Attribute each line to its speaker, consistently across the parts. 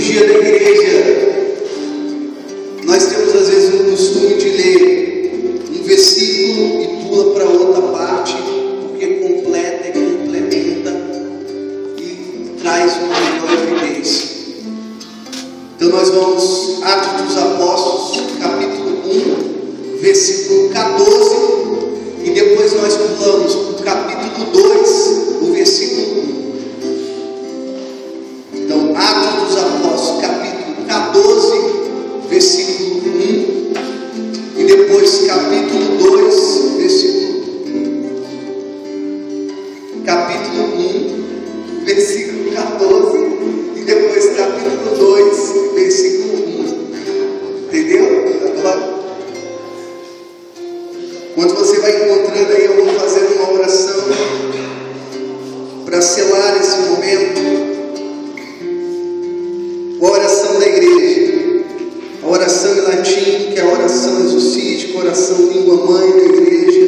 Speaker 1: liturgia da igreja, nós temos às vezes o costume de ler um versículo e pula para outra parte, porque completa e complementa e traz uma melhor evidência. Então nós vamos, Atos dos Apóstolos, capítulo 1, versículo 14, e depois nós pulamos para o capítulo 2, o versículo 1. Então, Atos dos Apóstolos, capítulo 14, versículo 1, e depois capítulo 2, versículo 1. Capítulo 1, versículo 14, e depois capítulo 2, versículo 1. Entendeu? Agora, quando você vai encontrando aí, eu vou fazer uma oração para selar esse momento. A oração da igreja, a oração em latim, que é a oração exorcística, a oração língua-mãe da igreja.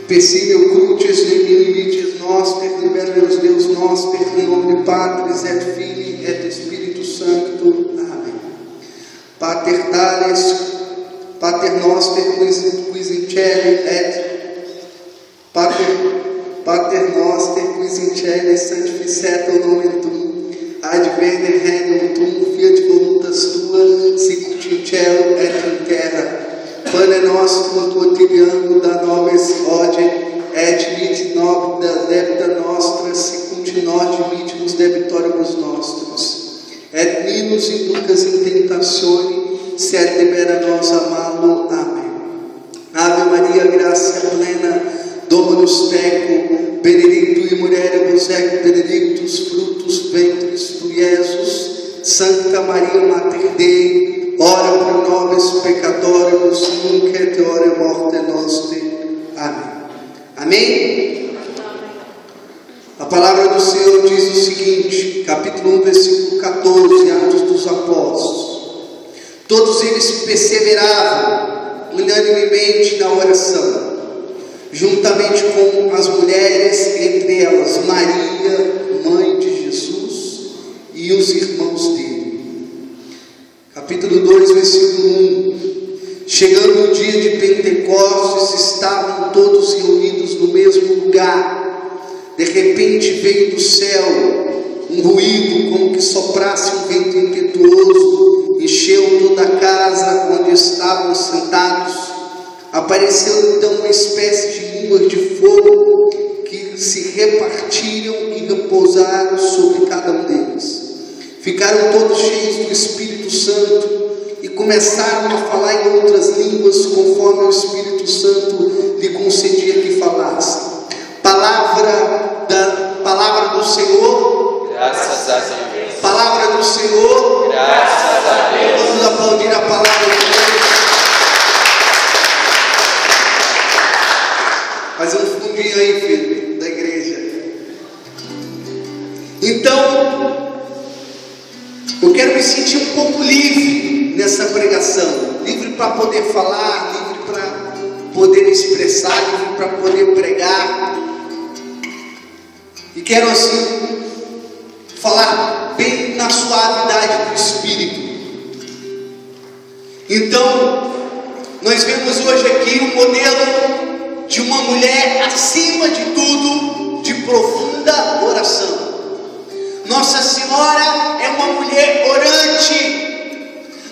Speaker 1: Persímil crucis limites noster, libernos Deus noster, em nome de Patris et Filii et Espírito Santo. Amém. Pater Tales, Pater Noster, quis in cieli et Pater Noster, quis in cieli sanctificetur nomen tuum. Advene regnum tuum, fiat voluntas tua, sicut in cielo et in terra. Pane nostrum quotidianum da nobis hodie, et mit nobis debita nostra, sicut nos dimittimus debitoribus nostros. Et minus inducas in tentatione, sed libera nos a malo. Amém. Ave Maria, gracia plena, Dominus tecum, benedictui mulieribus et benedictus fructus ventris tui, Iesus. Santa Maria Mater Dei, ora pro nobis peccatoribus, nunc et hora morte nostre. Amém. Amém? A palavra do Senhor diz o seguinte, capítulo 1, versículo 14, Atos dos Apóstolos. Todos eles perseveravam unanimemente na oração, juntamente com as mulheres, entre elas Maria, mãe de Jesus, e os irmãos dele. Capítulo 2, versículo 1. Chegando o dia de Pentecostes, estavam todos reunidos no mesmo lugar. De repente veio do céu um ruído, como que soprasse um vento impetuoso, encheu toda a casa onde estavam sentados. Apareceu então uma espécie de línguas de fogo que se repartiram e repousaram sobre cada um deles. Ficaram todos cheios do Espírito Santo e começaram a falar em outras línguas, conforme o Espírito Santo lhe concedia que falassem. Palavra do Senhor.
Speaker 2: Graças a Deus.
Speaker 1: Palavra do Senhor.
Speaker 2: Graças a Deus.
Speaker 1: Vamos aplaudir a palavra de Deus. Faz um fundinho aí, filho, da igreja. Então, eu quero me sentir um pouco livre nessa pregação. Livre para poder falar, livre para poder expressar, livre para poder pregar. E quero assim falar bem na suavidade do Espírito. Então, nós vemos hoje aqui um modelo de uma mulher, acima de tudo, de profunda oração. Nossa Senhora é uma mulher orante.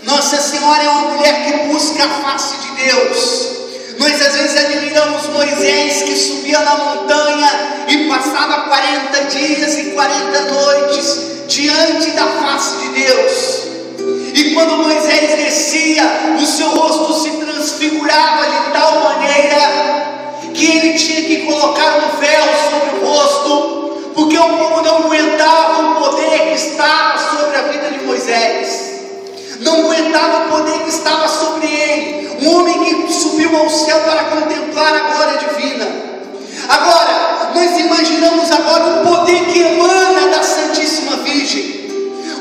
Speaker 1: Nossa Senhora é uma mulher que busca a face de Deus. Nós às vezes admiramos Moisés, que subia na montanha e passava 40 dias e 40 noites diante da face de Deus. E quando Moisés descia, o seu rosto se transfigurava de tal maneira que ele tinha que colocar um véu sobre o rosto, porque o povo não aguentava o poder que estava sobre a vida de Moisés, não aguentava o poder que estava sobre ele, um homem que subiu ao céu para contemplar a glória divina. Agora, nós imaginamos agora o poder que emana da Santíssima Virgem,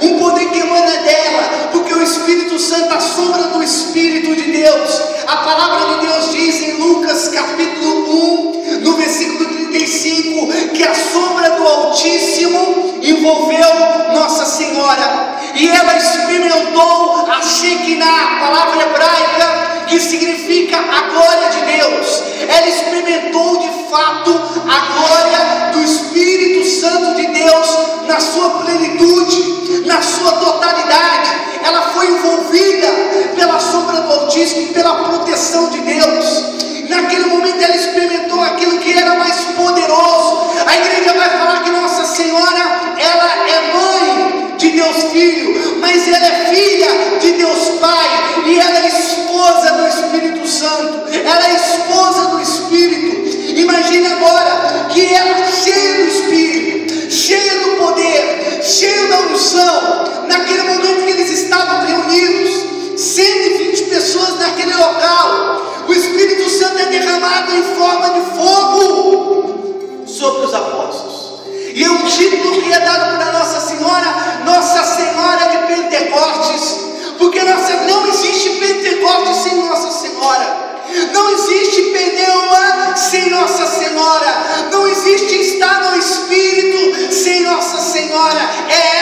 Speaker 1: um poder que emana dela, porque o Espírito Santo, a sombra do Espírito de Deus, a palavra de Deus diz em Lucas capítulo 1, no versículo 35, que a sombra do Altíssimo envolveu Nossa Senhora. Senhora, e ela experimentou a Shekinah, palavra hebraica que significa a glória de Deus. Ela experimentou de fato a glória do Espírito Santo de Deus na sua plenitude, na sua totalidade. Ela foi envolvida pela sombra do Altíssimo, pela proteção de Deus. Naquele momento ela experimentou aquilo que era mais poderoso. A igreja vai falar que Nossa Senhora, ela é mãe de Deus Filho, mas ela é filha de Deus Pai, e ela é esposa do Espírito Santo, ela é esposa do Espírito. Imagine agora que ela, cheia do Espírito, cheia do poder, cheia da unção, naquele momento que eles estavam reunidos, 120 pessoas naquele local, o Espírito Santo é derramado em forma de fogo sobre os apóstolos. E é um título que é dado para Nossa Senhora de Pentecostes, porque não existe Pentecostes sem Nossa Senhora. Não existe pneuma sem Nossa Senhora. Não existe estar no Espírito sem Nossa Senhora. É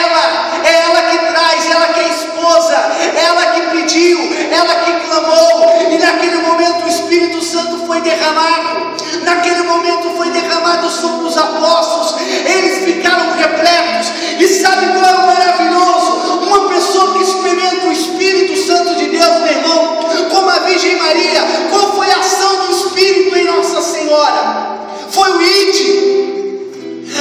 Speaker 1: ela que traz, ela que é esposa, ela que pediu, ela que clamou. E naquele momento o Espírito Santo foi derramado. Naquele momento foi derramado sobre os apóstolos. Eles ficaram repletos. E sabe qual é o maravilhoso? Uma pessoa que experimenta o Espírito Santo de Deus, meu irmão, como a Virgem Maria. Qual foi a ação do Espírito em Nossa Senhora? Foi o id.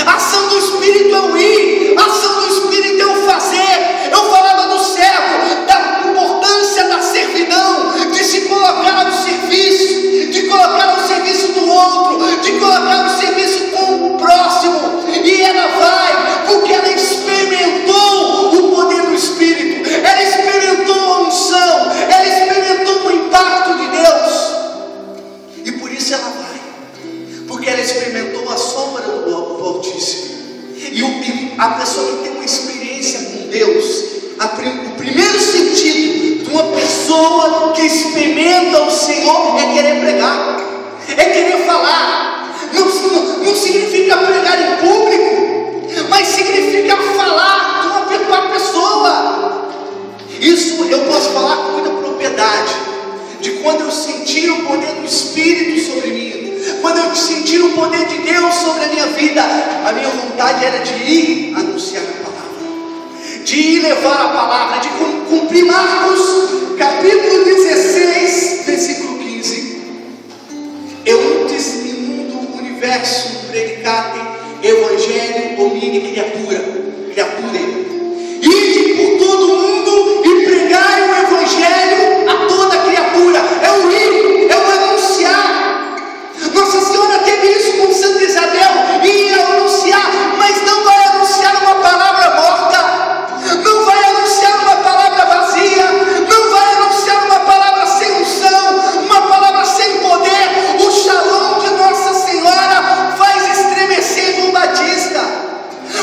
Speaker 1: A ação do Espírito é o ir. A ação do Espírito é o fazer. Eu falava do servo, da importância da servidão, de se colocar no serviço, de colocar no serviço do outro, de colocar no serviço com o próximo. E ela vai, porque ela experimentou o poder do Espírito, ela experimentou a unção, ela experimentou o impacto de Deus. E por isso ela vai, porque ela experimentou a sombra do Altíssimo. E a pessoa que tem uma experiência com Deus, o primeiro sentido de uma pessoa que experimenta o Senhor é querer pregar, é querer falar. Não significa pregar em público, mas significa falar com a pessoa. Isso eu posso falar com muita propriedade, de quando eu sentir o poder do Espírito sobre mim, quando eu sentir o poder de Deus sobre a minha vida, a minha vontade era de ir anunciar a palavra, de ir levar a palavra, de cumprir Marcos capítulo 16, versículo 15. Euntes in mundo universum predicatem evangelho omni creaturae. Ide por todo o mundo e pregai o evangelho a toda criatura. É o ir, é o anunciar. Nossa Senhora teve isso com Santa Isabel, ia anunciar, mas não vai anunciar uma palavra morta, não vai anunciar uma palavra vazia, não vai anunciar uma palavra sem unção, uma palavra sem poder. O shalom de Nossa Senhora faz estremecer João Batista.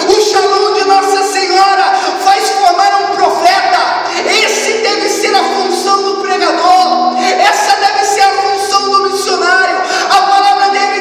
Speaker 1: O shalom de Nossa Senhora faz formar um profeta. Esse deve ser a função do pregador, essa deve ser a função do missionário. A palavra deve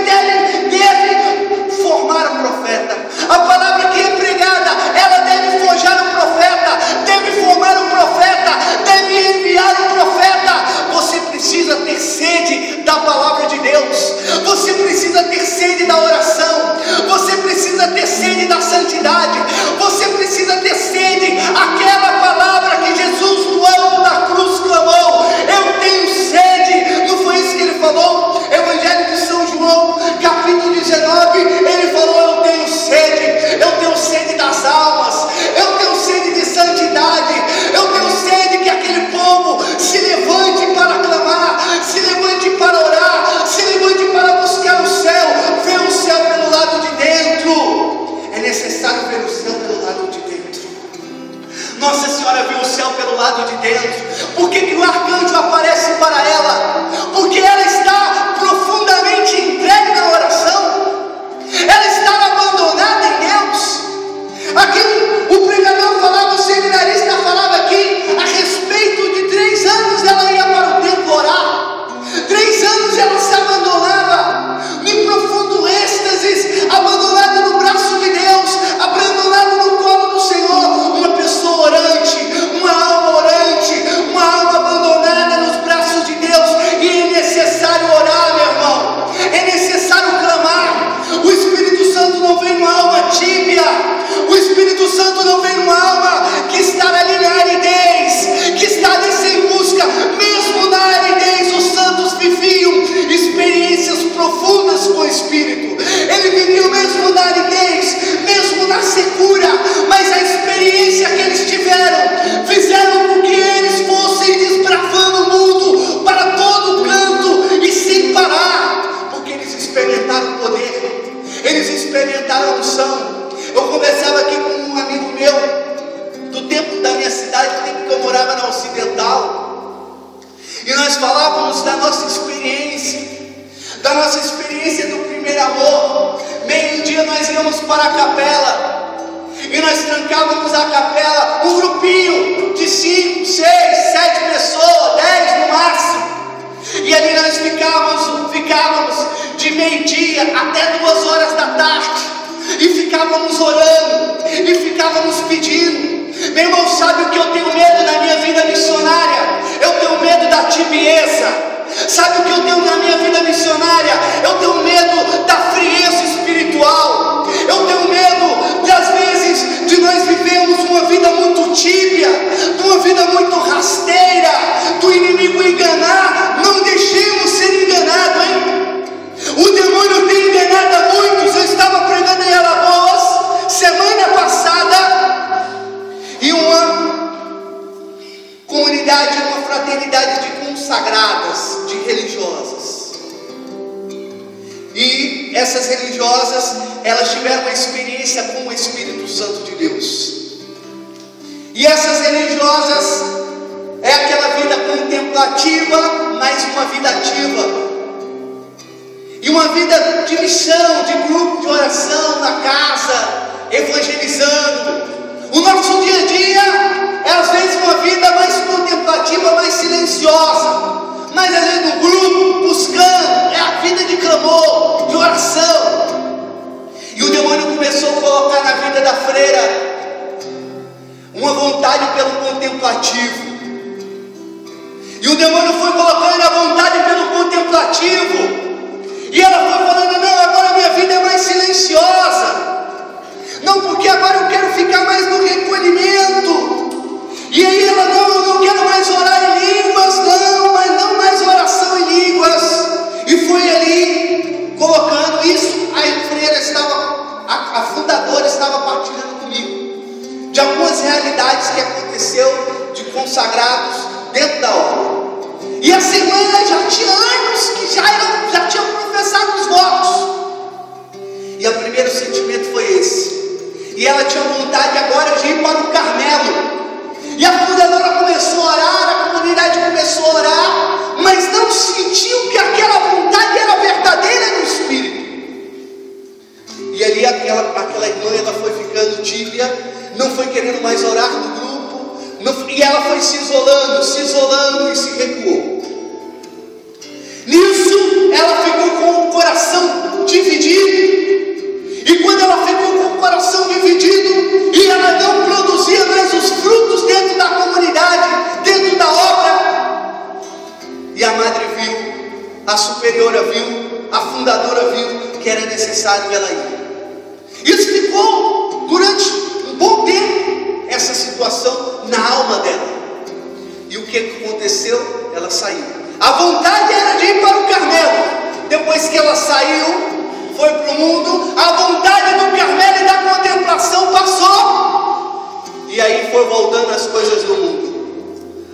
Speaker 1: formar um profeta. A palavra que é pregada, ela deve forjar um profeta, deve formar um profeta, deve enviar um profeta. Você precisa ter sede da palavra de Deus, você precisa ter sede da oração, você precisa ter sede da santidade, você precisa ter sede, aquela palavra que Jesus no alto da cruz clamou: eu tenho sede. Não foi isso que ele falou? Evangelho de São João, capítulo 19, ele falou: eu tenho sede das almas, eu tenho sede de santidade, eu tenho sede que aquele povo se levante para clamar, se levante para orar, se levante para buscar o céu, ver o céu pelo lado de dentro. É necessário ver o céu pelo lado de dentro. Nossa Senhora viu o céu pelo lado de dentro. Por que o arcanjo aparece para ela? Porque ela está profundamente entregue na oração, ela está abandonada em Deus. Aqui o pregador falava, o seminarista falava aqui a respeito de 3 anos ela ia para o templo orar. 3 anos ela se abandonava em profundo êxtase, abandonada no braço de Deus, abandonada no colo do Senhor. Uma pessoa morava na Ocidental, e nós falávamos da nossa experiência do primeiro amor. Meio-dia nós íamos para a capela, e nós trancávamos a capela, um grupinho de 5, 6, 7 pessoas, 10 no máximo, e ali nós ficávamos de meio-dia até 2 horas da tarde, e ficávamos orando, e ficávamos pedindo. Meu irmão, sabe o que eu tenho medo na minha vida missionária? Eu tenho medo da tibieza. Sabe o que eu tenho na minha vida missionária? Eu tenho medo da frieza espiritual. Eu tenho medo, às vezes, de nós vivermos uma vida muito tíbia, de uma vida muito rasteira, do inimigo enganar. Não deixemos ser enganados, hein? O demônio tem enganado a muitos. Eu estava pregando em Alagoas semana passada, e uma comunidade, uma fraternidade de consagradas, de religiosas. E essas religiosas, elas tiveram uma experiência com o Espírito Santo de Deus. E essas religiosas é aquela vida contemplativa, mas uma vida ativa. E uma vida de missão, de grupo de oração na casa, evangelizando. O nosso dia a dia é às vezes uma vida mais contemplativa, mais silenciosa, mas às vezes no grupo, buscando, é a vida de clamor, de oração. E o demônio começou a colocar na vida da freira uma vontade pelo contemplativo. E o demônio foi colocando a vontade pelo contemplativo, e ela foi falando: não, agora minha vida é mais silenciosa. Não, porque agora eu quero ficar mais no recolhimento. E aí ela: não, eu não quero mais orar em línguas, não, mas não mais oração em línguas. E foi ali colocando isso. A freira estava, a fundadora estava partilhando comigo de algumas realidades que aconteceu de consagrados dentro da obra. E a semana já tinha anos que já tinham professado os votos. E o primeiro sentimento foi esse. E ela tinha vontade agora de ir para o Carmelo. E a fundadora começou a orar, a comunidade começou a orar, mas não sentiu que aquela vontade era verdadeira no Espírito. E ali aquela irmã, ela foi ficando tíbia, não foi querendo mais orar no grupo, e ela foi se isolando e se recuou. Nisso, ela ficou com o coração dividido. E quando ela ficou com o coração dividido, e ela não produzia mais os frutos dentro da comunidade, dentro da obra, e a madre viu, a superiora viu, a fundadora viu que era necessário ela ir. Isso ficou durante um bom tempo, essa situação na alma dela. E o que aconteceu? Ela saiu. A vontade era de ir para o Carmelo. Depois que ela saiu, foi para o mundo, a vontade do Carmelo e da contemplação passou. E aí foi voltando as coisas do mundo.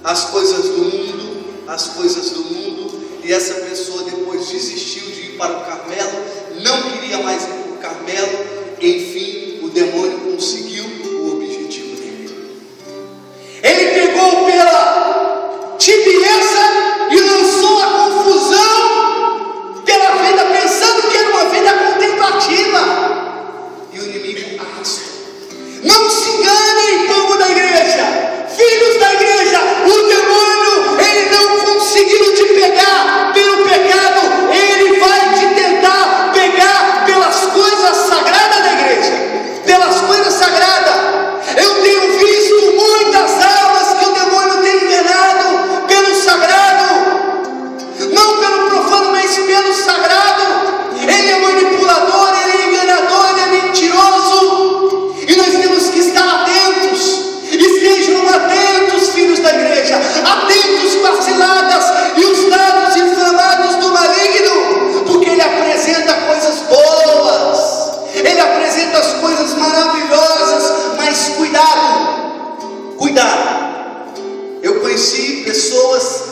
Speaker 1: As coisas do mundo, as coisas do mundo. E essa pessoa depois desistiu de ir para o Carmelo, não queria mais ir para o Carmelo. Enfim, o demônio conseguiu o objetivo dele. Ele pegou pela tibieza e lançou a confusão pela vida, pensando que era uma vida contemplativa. E o inimigo arrastou. Não se enganem, povo da igreja, filhos da igreja. O demônio, ele não conseguiu te pegar pelo pecado, ele vai te tentar pegar pelas coisas sagradas da igreja, pelas coisas sagradas. Eu tenho visto muitas almas que o demônio tem enganado pelo sagrado, não pelo profano, mas pelo sagrado. Ele é manipulador, ele é enganador, ele é mentiroso. E nós temos que estar atentos. Estejam atentos, filhos da igreja, atentos com as ciladas e os dados inflamados do maligno, porque ele apresenta coisas boas, ele apresenta as coisas maravilhosas, mas cuidado. Eu conheci pessoas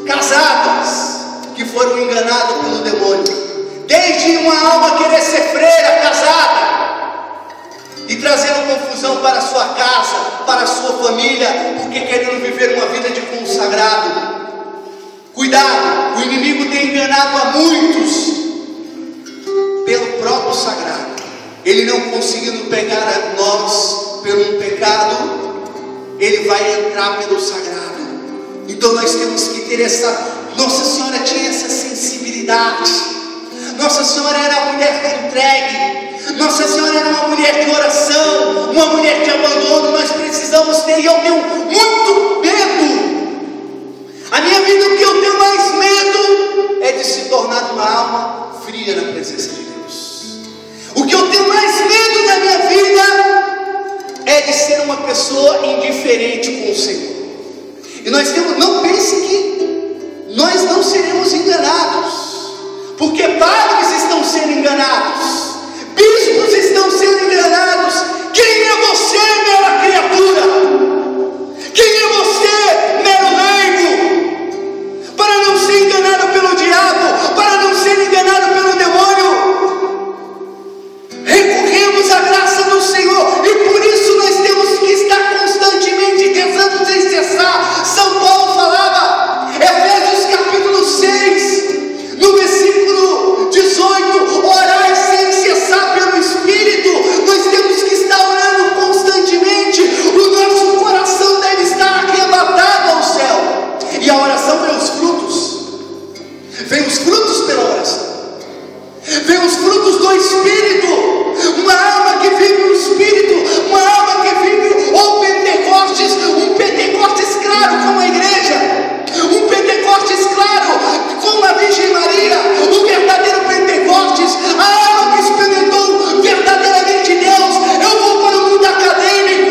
Speaker 1: casadas que foram enganadas pelo demônio. Desde uma alma querer ser freira, casada, e trazendo confusão para a sua casa, para a sua família, porque querendo viver sagrado. Cuidado, o inimigo tem enganado a muitos pelo próprio sagrado. Ele não conseguindo pegar a nós pelo pecado, ele vai entrar pelo sagrado. Então nós temos que ter essa... Nossa Senhora tinha essa sensibilidade. Nossa Senhora era uma mulher entregue. Nossa Senhora era uma mulher de oração, uma mulher de abandono. Nós precisamos ter, e eu tenho muito medo. A minha vida, o que eu tenho mais medo é de se tornar uma alma fria na presença de Deus. O que eu tenho mais medo na minha vida é de ser uma pessoa indiferente com o Senhor. E nós temos, não pense que nós não seremos enganados, porque padres estão sendo enganados, bispos estão sendo enganados. Quem é você, mera criatura? Quem é você, mero leigo, para não ser enganado pelo diabo, para não ser enganado pelo demônio? Recorremos à graça do Senhor, e por isso nós temos que estar constantemente rezando sem cessar. São Paulo falava, Efésios capítulo 6, no versículo 18, orai sem cessar pelo Espírito. Nós temos que estar orando constantemente. O nosso coração deve estar arrebatado ao céu, e a oração vem os frutos. Vem os frutos pela oração, vem os frutos do Espírito. Uma alma que vive o Espírito, uma alma que vive o Pentecostes, um Pentecostes claro como a igreja, um Pentecostes claro como a Virgem Maria, o verdadeiro Pentecostes, a alma que experimentou verdadeiramente Deus. Eu vou para o mundo acadêmico,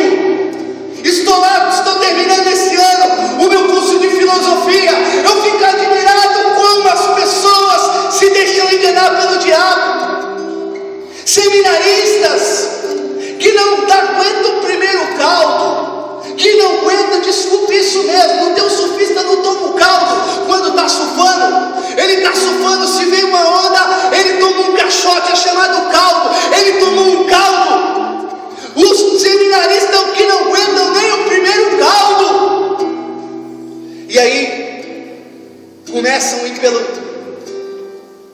Speaker 1: estou terminando esse ano o meu curso de filosofia. Eu fico admirado como as pessoas se deixam enganar pelo diabo. Seminaristas que não aguentam o primeiro caldo, que não aguentam, desculpe isso mesmo, não tem um surfista, não toma o caldo quando está surfando. Ele está surfando, se vem uma onda, ele toma um caixote, é chamado caldo, ele tomou um caldo. Os seminaristas que não aguentam nem o primeiro caldo, e aí começam a ir pelo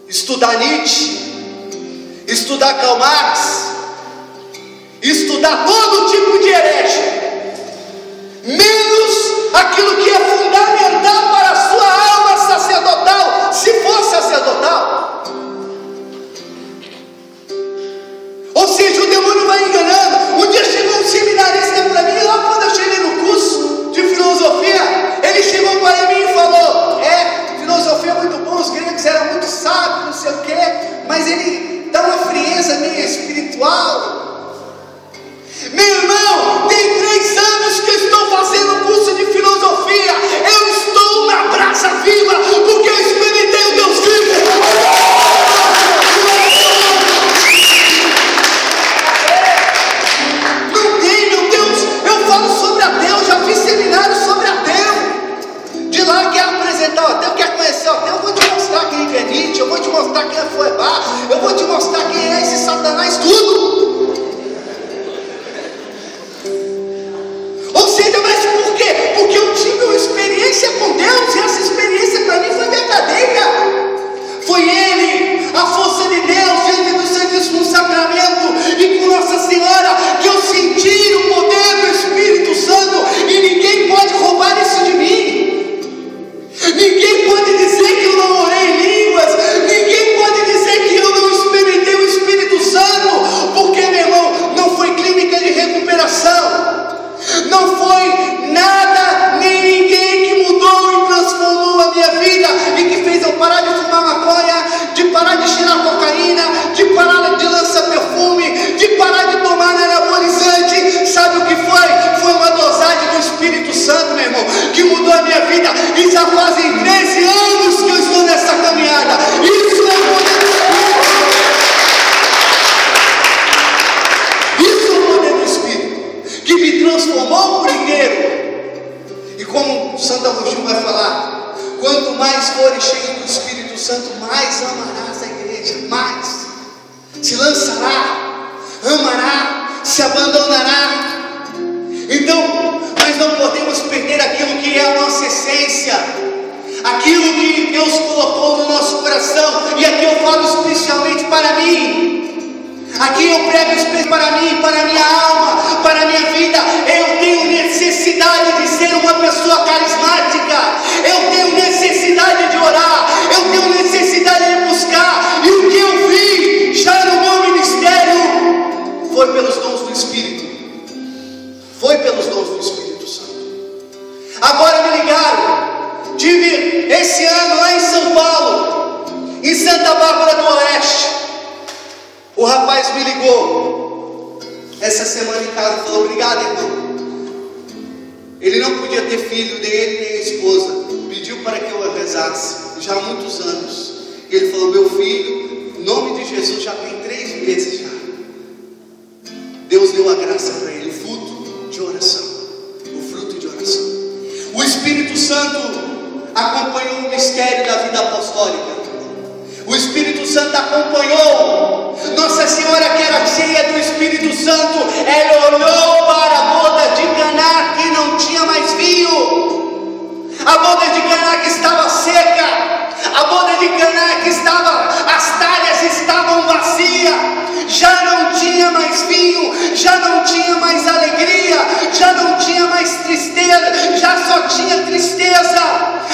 Speaker 1: estudar Nietzsche, estudar Karl Marx, estudar todo tipo de herege, menos aquilo que é fundamental para a sua alma sacerdotal, se for sacerdotal. Ou seja, o demônio vai enganando. Um dia chegou um seminarista para mim, lá quando eu cheguei no curso de filosofia, ele chegou para mim e falou: filosofia é muito bom, os gregos eram muito sábios, não sei o quê, mas ele dá uma frieza meio espiritual. Meu irmão, tem 3 anos que eu estou fazendo curso de filosofia. Eu estou na brasa viva, porque eu experimentei o Deus vivo. Não tem, meu Deus, eu falo sobre ateu, já fiz seminário sobre ateu. De lá eu quero apresentar o ateu, quer conhecer o ateu, eu vou te mostrar quem é Nietzsche, eu vou te mostrar quem é Feuerbach, eu vou te mostrar quem é esse Satanás, tudo. Ou seja, mas por quê? Porque eu tive uma experiência com Deus, e essa experiência para mim foi verdadeira. Foi Ele, a força de Deus, diante do Santíssimo Sacramento e com Nossa Senhora, que eu senti o poder do Espírito Santo, e ninguém pode roubar isso de mim. Ninguém pode dizer que eu não orei em línguas, ninguém pode dizer que eu não experimentei o Espírito Santo, porque, meu irmão, não foi clínica de recuperação, não foi nada, nem ninguém que mudou e transformou a minha vida e que fez eu parar de fumar maconha, de parar de cheirar cocaína, de parar de lançar perfume, de parar de tomar anabolizante. Sabe o que foi? Foi uma dosagem do Espírito Santo, meu irmão, que mudou a minha vida, e já fazem 13 anos que eu estou nessa caminhada. Isso é o poder do Espírito. Isso é o poder do Espírito, que me transformou por inteiro. E como Santo Agostinho vai falar, quanto mais fores cheio do Espírito Santo, mais amarás a igreja, mais se lançará, amará, se abandonará. Então nós não podemos perder aquilo que é a nossa essência. essência, aquilo que Deus colocou no nosso coração. E aqui eu falo especialmente para mim, aqui eu prego especialmente para mim, para a minha alma, para a minha vida. Eu tenho necessidade de ser uma pessoa carismática, eu tenho necessidade de orar, eu tenho necessidade de buscar. E o que eu vi já no meu ministério foi pelos dons do Espírito, foi pelos dons do Espírito Santo. Agora me ligaram, tive esse ano lá em São Paulo, em Santa Bárbara do Oeste. O rapaz me ligou essa semana em casa e falou: obrigado, irmão. Ele não podia ter filho, nem ele nem a esposa. Pediu para que eu rezasse já há muitos anos. E ele falou: meu filho, em nome de Jesus, já tem 3 meses já. Deus deu a graça para ele, o fruto de oração. O fruto de oração. O Espírito Santo acompanhou o mistério da vida apostólica. O Espírito Santo acompanhou Nossa Senhora, que era cheia do Espírito Santo. Ela olhou para a boda de Caná, que não tinha mais vinho. A boda de Caná que estava seca. A boda de Caná que estava, as talhas estavam vazias. Já não tinha mais vinho, já não tinha mais alegria, já não tinha mais tristeza, já só tinha tristeza.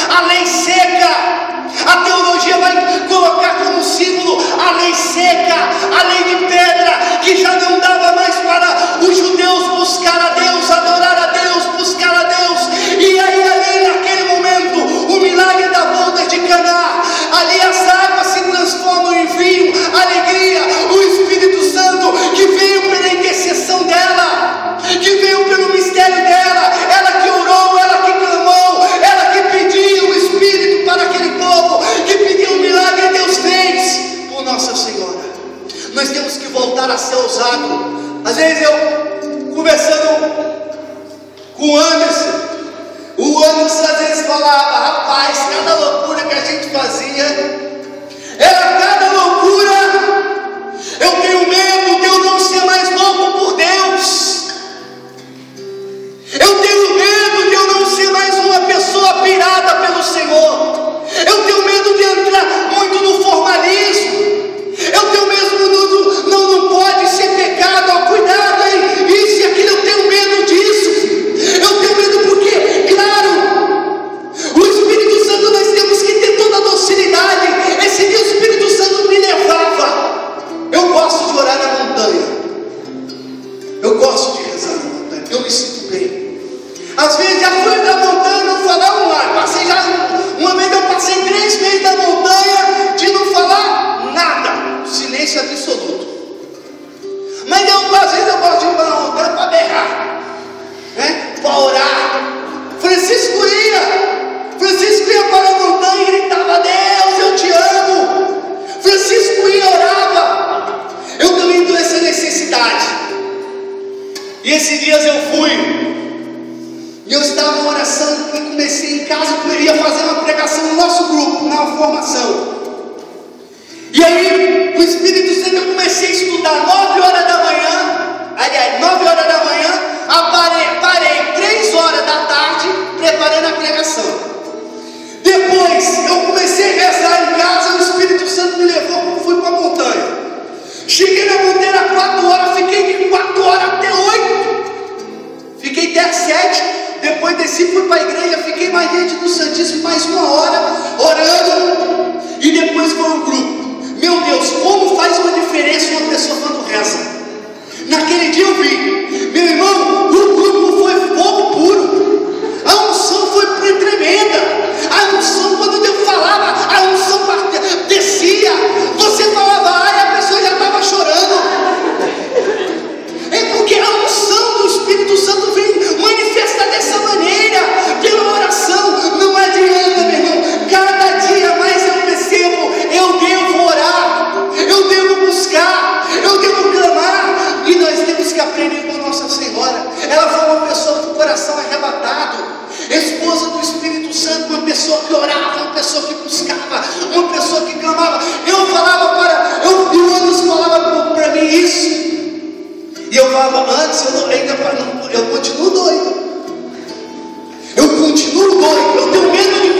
Speaker 1: A lei seca. A teologia vai colocar como símbolo a lei seca, a lei de pedra, que já não dava mais para os judeus buscar a Deus, adorar a Deus, buscar a Deus. E aí ali naquele momento, o milagre da boda de Caná, ali as águas se transformam em vinho, alegria. O Espírito Santo que veio pela intercessão dela, que veio pelo mistério dela, ela que orou, ela que clamou, ela que pediu o Espírito para aquele povo, que pediu um milagre, e Deus fez por Nossa Senhora. Nós temos que voltar a ser ousado. Às vezes eu, conversando com o Anderson às vezes falava: rapaz, cada loucura que a gente fazia, era cada loucura. Eu tenho medo de eu não ser mais louco por Deus. Eu tenho medo de eu não ser mais uma pessoa pirada pelo Senhor. Eu tenho medo de entrar muito no formalismo. Eu tenho medo do não pode ser pecado. Ó, cuidado aí, isso e aquilo. Eu tenho medo disso. Eu tenho medo porque, claro, o Espírito Santo, nós temos que ter toda a docilidade. Esse dia o Espírito Santo me levava. Eu gosto de orar na montanha. Eu gosto de rezar na montanha. Eu me sinto bem. Às vezes já fui da montanha, não falar um ar. Uma vez eu passei 3 meses na montanha de não falar nada. Silêncio absoluto. Mas às vezes eu gosto de ir para a montanha para berrar, né? Para orar. Francisco ia para a montanha e gritava: Deus, eu te amo. Francisco ia e orava. Eu também tenho essa necessidade. E esses dias eu fui. E eu estava em oração e comecei em casa, eu ia fazer uma pregação no nosso grupo, na formação. E aí, o Espírito Santo, eu comecei a estudar 9 horas da manhã. Aliás, 9 horas da manhã, parei 3 horas da tarde, preparando a pregação. Depois, eu comecei a rezar em casa, o Espírito Santo me levou, fui para a montanha. Cheguei na montanha às 4 horas, fiquei de 4 horas até 8. Fiquei até às 7. Depois desci, fui para a igreja, fiquei mais diante do Santíssimo mais 1 hora, orando. E depois foi o grupo. Meu Deus, como faz uma diferença uma pessoa quando reza. Naquele dia eu vi, meu irmão, o grupo foi fogo puro. A unção foi tremenda. A unção, quando Deus falava, a unção descia. Você falava ai, a pessoa já estava chorando. É porque a unção do Espírito Santo vem manifestar dessa maneira, pela oração. Não adianta, meu irmão. Cada dia mais eu percebo, eu devo orar, eu devo buscar, eu devo clamar. E nós temos que aprender com Nossa Senhora. Ela foi uma pessoa com o coração arrebatado, esposa do Espírito Santo, uma pessoa que orava, uma pessoa que buscava, uma pessoa que clamava. Eu falava e o Anderson falava para mim isso. E eu falava: antes eu continuo doido. Eu continuo doido. Eu tenho medo de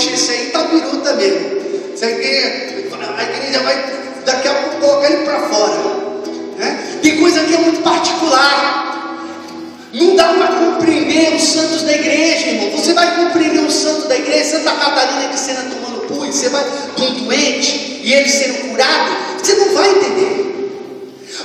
Speaker 1: ixi, esse aí tá biruta mesmo. A igreja vai daqui a pouco colocar ele para fora, né? Tem coisa que é muito particular. Não dá para compreender os santos da igreja, irmão. Você vai compreender os santos da igreja, Santa Catarina de Sena tomando pus, você vai com um doente e ele sendo curado, você não vai entender.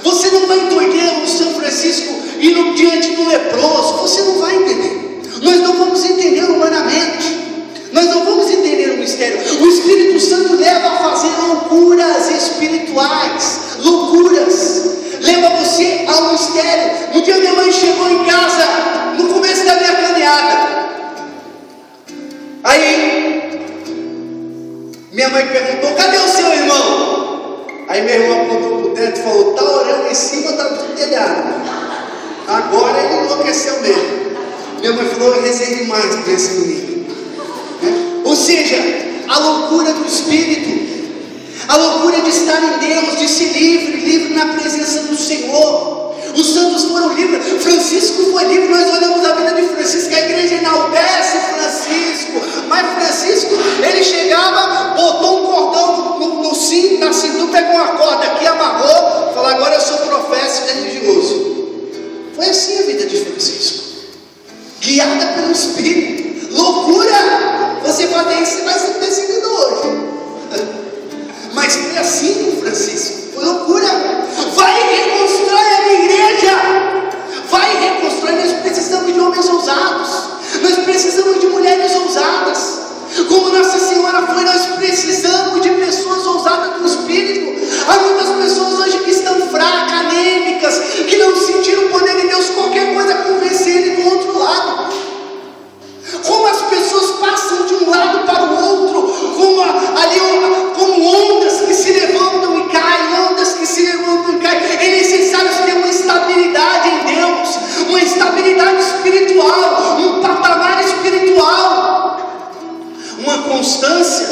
Speaker 1: Você não vai entender o São Francisco indo diante do leproso, você não vai entender. Nós não vamos entender humanamente, nós não vamos entender o mistério. O Espírito Santo leva a fazer loucuras espirituais, loucuras, leva você ao mistério. Um dia minha mãe chegou em casa, no começo da minha caminhada, aí minha mãe perguntou: cadê o seu irmão? Aí meu irmão apontou para o teto e falou: está orando em cima do telhado. Agora ele enlouqueceu mesmo. Minha mãe falou: eu rezei demais para esse menino. Ou seja, a loucura do Espírito, a loucura de estar em Deus, de ser livre na presença do Senhor. Os santos foram livres, Francisco foi livre. Nós olhamos a vida de Francisco, a igreja enaltece Francisco, mas Francisco, ele chegava, botou um cordão no cinto, na cintura, pegou uma corda aqui, amarrou, falou: agora eu sou professo religioso. Foi assim a vida de Francisco, guiada pelo Espírito. Loucura! Você fazer isso, você vai ser perseguido hoje. Mas foi assim com Francisco, foi loucura. Vai reconstrói a minha igreja, vai reconstrói. Nós precisamos de homens ousados, nós precisamos de mulheres ousadas, como Nossa Senhora foi. Nós precisamos de pessoas ousadas no Espírito. Há muitas pessoas hoje que estão fracas, anêmicas, que não sentiram o poder de Deus. Qualquer coisa convence ele do outro lado. Como as pessoas passam de um lado para o outro, como ondas que se levantam e caem, ondas que se levantam e caem. É necessário ter uma estabilidade em Deus, uma estabilidade espiritual, um patamar espiritual, uma constância.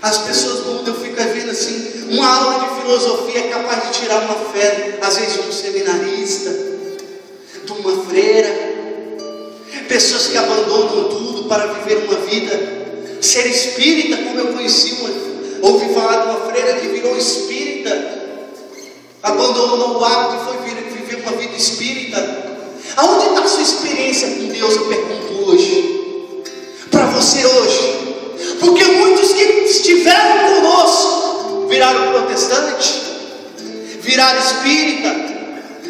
Speaker 1: As pessoas mudam. Eu fico vendo assim, uma aula de filosofia é capaz de tirar uma fé, às vezes, de um seminarista, de uma freira. Pessoas que abandonam tudo para viver uma vida. Ser espírita, como eu conheci ouvi falar de uma freira que virou espírita, abandonou o hábito e foi viver uma vida espírita. Aonde está a sua experiência com Deus? Eu pergunto hoje, para você hoje, porque muitos que estiveram conosco viraram protestante, viraram espírita,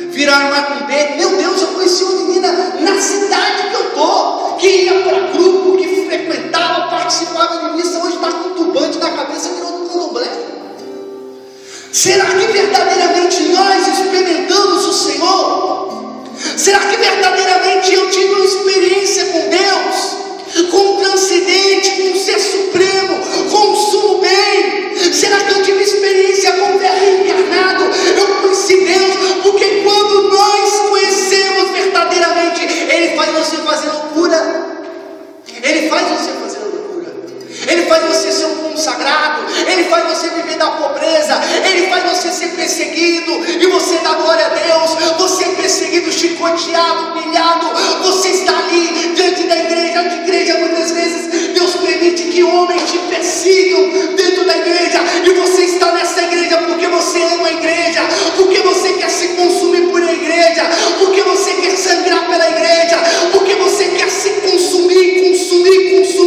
Speaker 1: viraram macumbeiro. Meu Deus, eu conheci uma menina na cidade que eu estou, que ia para grupo, que frequentava, participava de missa, hoje está com um turbante na cabeça, virou um candomblé. Será que verdadeiramente nós experimentamos o Senhor? Será que verdadeiramente eu tive uma experiência com Deus, com o transcendente, com o ser supremo, com o sumo bem? Será que eu tive experiência com o Verbo encarnado? Eu conheci Deus, porque quando nós conhecemos verdadeiramente, Ele faz você fazer loucura. Ele faz você fazer loucura. Ele faz você ser um consagrado. Ele faz você viver da pobreza. Ele faz você ser perseguido e você dá glória a Deus. Você é perseguido, chicoteado, humilhado. Você está ali diante da igreja. De igreja, muitas vezes Deus permite que homens te persigam dentro da igreja, e você está nessa igreja porque você ama a igreja, porque você quer se consumir por a igreja, porque você quer sangrar pela igreja, porque você quer se consumir.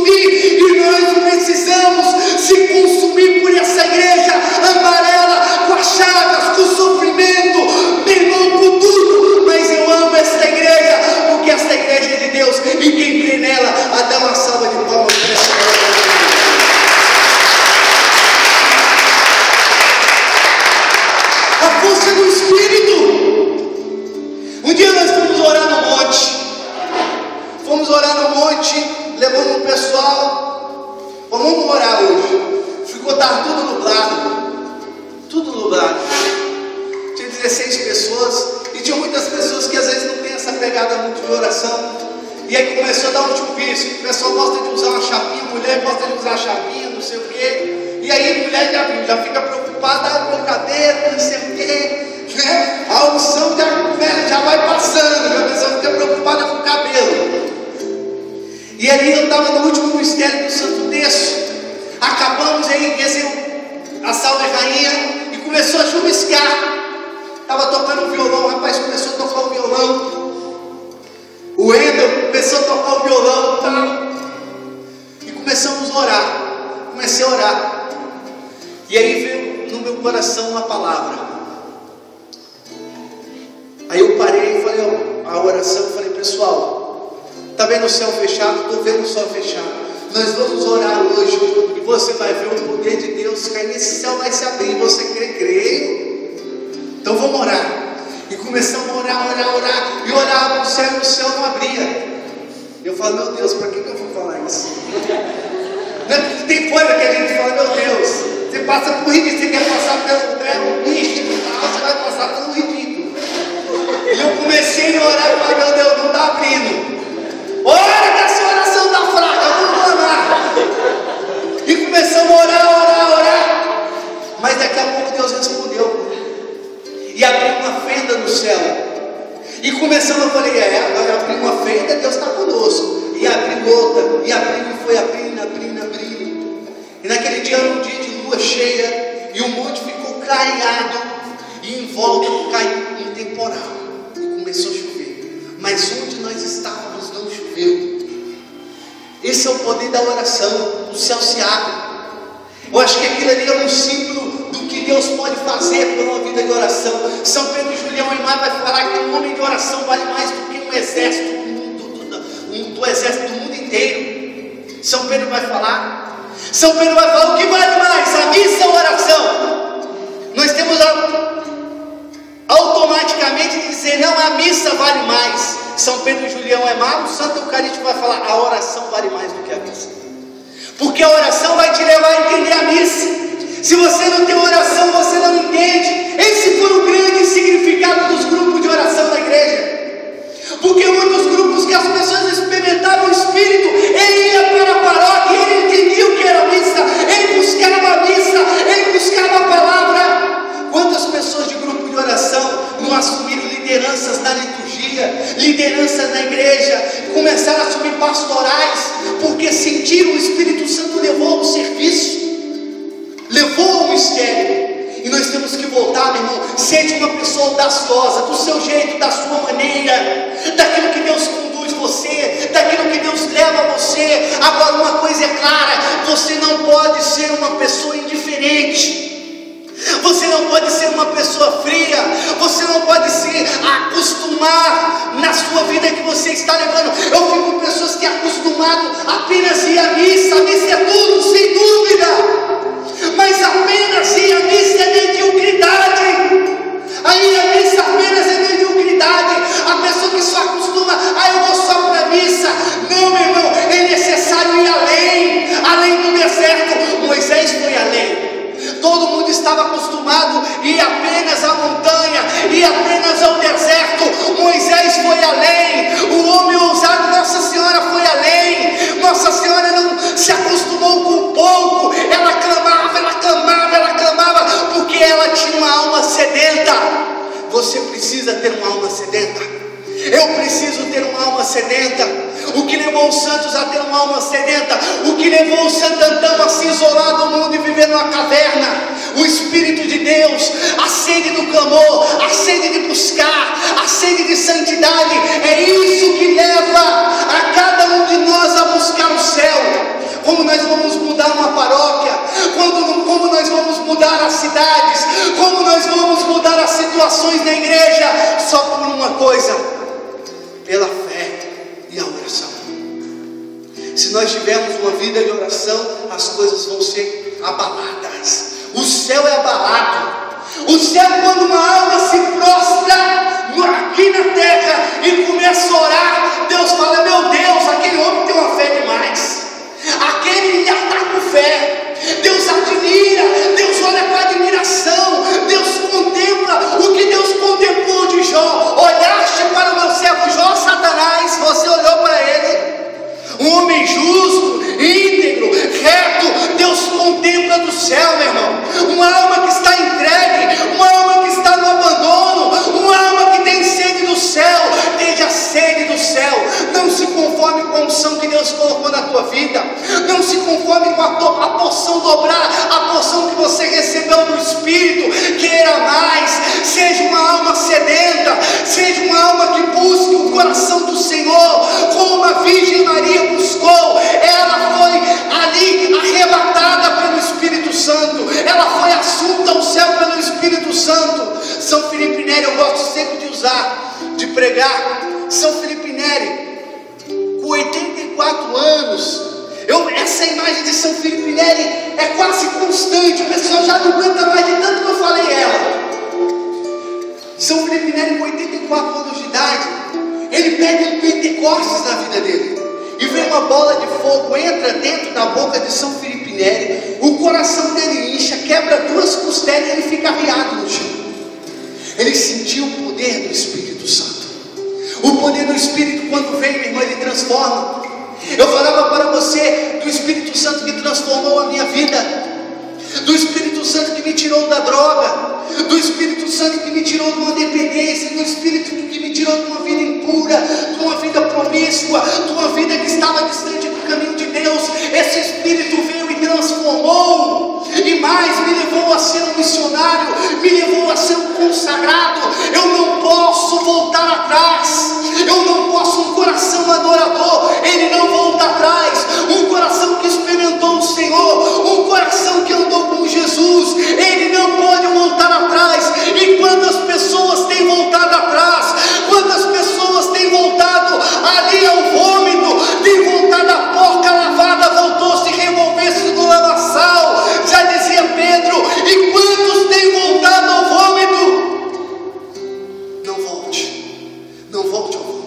Speaker 1: E nós precisamos se consumir por essa igreja amarela, com as chagas, com o sofrimento, meu irmão, com tudo. Mas eu amo esta igreja, porque esta igreja é de Deus, e quem crê nela, a dar uma salva de palmas para essa igreja. A força do Espírito. Um dia nós fomos orar no monte, levando um pessoal. Vamos orar hoje. Estava tudo nublado. Tinha 16 pessoas, e tinha muitas pessoas que às vezes não tem essa pegada muito de oração. E aí começou a dar um chuvisco. O pessoal gosta de usar uma chapinha, mulher gosta de usar chapinha, não sei o quê. E aí a mulher já fica preocupada com o cabelo, não sei o quê, né? A unção já vai passando, a pessoa fica preocupada com o cabelo. E ali eu estava no último mistério do Santo Terço. Acabamos aí, a sala de rainha, e começou a chuviscar. Estava tocando o violão, o rapaz começou a tocar o violão. O Wendel começou a tocar o violão, tá? E começamos a orar. Comecei a orar. E aí veio no meu coração uma palavra. Aí eu parei e falei, ó, a oração, falei, pessoal, está vendo o céu fechado? Estou vendo o céu fechado. Nós vamos orar hoje e você vai ver o poder de Deus cair nesse céu, vai se abrir. Você crê? Creio. Então vamos orar. E começamos a orar. E orava o céu e o céu não abria. Eu falo, meu Deus, para que eu vou falar isso? Não, tem coisa que a gente fala, meu Deus, você passa por ridículo, você quer passar pelo ridículo, você vai passar pelo ridículo. E eu comecei a orar e falei, meu Deus, não está abrindo. Ora que essa oração está fraca, vamos orar. E começamos a orar. Mas daqui a pouco Deus respondeu. E abriu uma fenda no céu. E começamos, eu falei, abriu uma fenda, Deus está conosco. E abriu outra, e abriu, e foi abrindo. E naquele dia era um dia de lua cheia, e o monte ficou clareado, e em volta caiu um temporal, e começou a chover. Mas onde nós estávamos não choveu. Esse é o poder da oração. O céu se abre. Eu acho que aquilo ali é um símbolo do que Deus pode fazer por uma vida de oração. São Pedro e Julião Aimar vai falar que um homem de oração vale mais do que um exército do exército do mundo inteiro. São Pedro vai falar o que vale mais, a missa ou a oração? Nós temos automaticamente de dizer, não, a missa vale mais. São Pedro e Julião Aimar, o Santo Eucarístico vai falar, a oração vale mais do que a missa. Porque a oração vai te levar a entender a missa. Se você não tem oração, você não entende. Esse foi o grande significado dos grupos de oração da igreja. Porque muitos grupos que as pessoas experimentavam o Espírito, ele ia para a paróquia, ele entendia o que era a missa, ele buscava a missa, ele buscava a palavra. Quantas pessoas de grupo de oração não assumiram lideranças na liturgia, lideranças na igreja, começaram a assumir pastorais, porque sentiram o Espírito Santo levou ao serviço, levou ao mistério. E nós temos que voltar, meu irmão, sede uma pessoa audaciosa, do seu jeito, da sua maneira, daquilo que Deus conduz você, daquilo que Deus leva você. Agora uma coisa é clara, você não pode ser uma pessoa indiferente, você não pode ser uma pessoa fria, você não pode se acostumar na sua vida que você está levando. Eu fico com pessoas que acostumado apenas ir à missa, a missa é tudo, sem dúvida. Mas apenas ir à missa é mediocridade. Aí a missa apenas é mediocridade. A pessoa que só acostuma, eu vou só para a missa. Não, meu irmão, é necessário ir além do deserto. Moisés foi além. Todo mundo estava acostumado a ir apenas à montanha, ir apenas ao deserto. Moisés foi além. O homem ousado, Nossa Senhora, foi além. Nossa Senhora não se acostumou com pouco. Ela clamava, porque ela tinha uma alma sedenta. Você precisa ter uma alma sedenta. Eu preciso ter uma alma sedenta. O que levou os santos a ter uma alma sedenta? O que levou o Santo Antão a se isolar do mundo e viver numa caverna? O Espírito de Deus, a sede do clamor, a sede de buscar, a sede de santidade. É isso que leva a cada um de nós a buscar o céu. Como nós vamos mudar uma paróquia, como nós vamos mudar as cidades, como nós vamos mudar as situações na igreja, só por uma coisa, pela fé e a oração. Se nós tivermos uma vida de oração, as coisas vão ser abaladas. O céu é abalado. O céu, quando uma alma se prostra aqui na terra e começa a orar, Deus fala, meu Deus, aquele homem tem uma fé demais. Aquele já está com fé. Deus admira, Deus olha com admiração, Deus contempla o que Deus contemplou de Jó. Olhaste para o meu servo Jó, Satanás, você olhou para ele, um homem justo, íntegro, reto. Deus contempla do céu, meu irmão, uma alma que está entregue, uma alma que está no abandono, uma alma que tem sede do céu. Tenha sede do céu, não se conforme conforme com a unção que Deus colocou na tua vida. Não se conforme com a porção dobrar, a porção que você recebeu do Espírito. Queira mais. Seja uma alma sedenta, seja uma alma que busque o coração do Senhor, como a Virgem Maria buscou. Ela foi ali arrebatada pelo Espírito Santo, ela foi assunta ao céu pelo Espírito Santo. São Filipe Neri, eu gosto sempre de usar, de pregar. São Filipe Neri, com 84 anos, essa imagem de São Filipe Neri é quase constante, o pessoal já não aguenta mais de tanto que eu falei ela. São Filipe Neri, com 84 anos de idade, ele pega um Pentecostes na vida dele, e vem uma bola de fogo, entra dentro da boca de São Filipe Neri, o coração dele incha, quebra 2 costelas e ele fica arriado no chão. Ele sentiu o poder do Espírito Santo. O poder do Espírito, quando vem, minha irmã, ele transforma. Eu falava para você do Espírito Santo que transformou a minha vida, do Espírito Santo que me tirou da droga, do Espírito Santo que me tirou de uma dependência, do Espírito que me tirou de uma vida impura, de uma vida promíscua, de uma vida que estava distante do caminho de Deus. Esse Espírito veio e transformou, e mais, me levou a ser um missionário, me levou a ser um consagrado. Eu não posso voltar atrás, eu não posso. Um coração adorador, ele não volta atrás. Um coração que experimentou o Senhor, um coração que andou com Jesus, ele não pode voltar atrás. E quantas pessoas têm voltado atrás, quantas pessoas têm voltado ali ao vômito, têm voltado à porca lavada, voltou se revolver-se no lamaçal, já dizia Pedro. E quantos têm voltado ao vômito? Não volte ao vômito.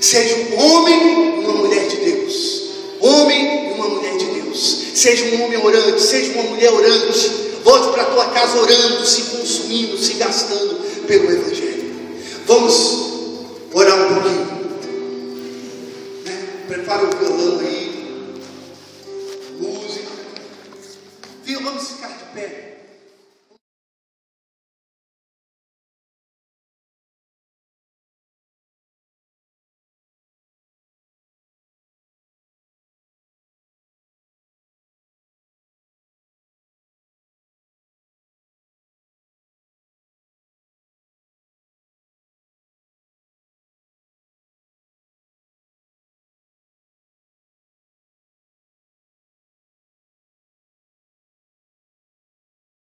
Speaker 1: Seja um homem e uma mulher de Deus, homem e uma mulher de Deus. Seja um homem orante, seja uma mulher orante. Volte para a tua casa orando, se consumindo, se gastando pelo Evangelho. Vamos orar um pouquinho, né? Prepara o violão aí.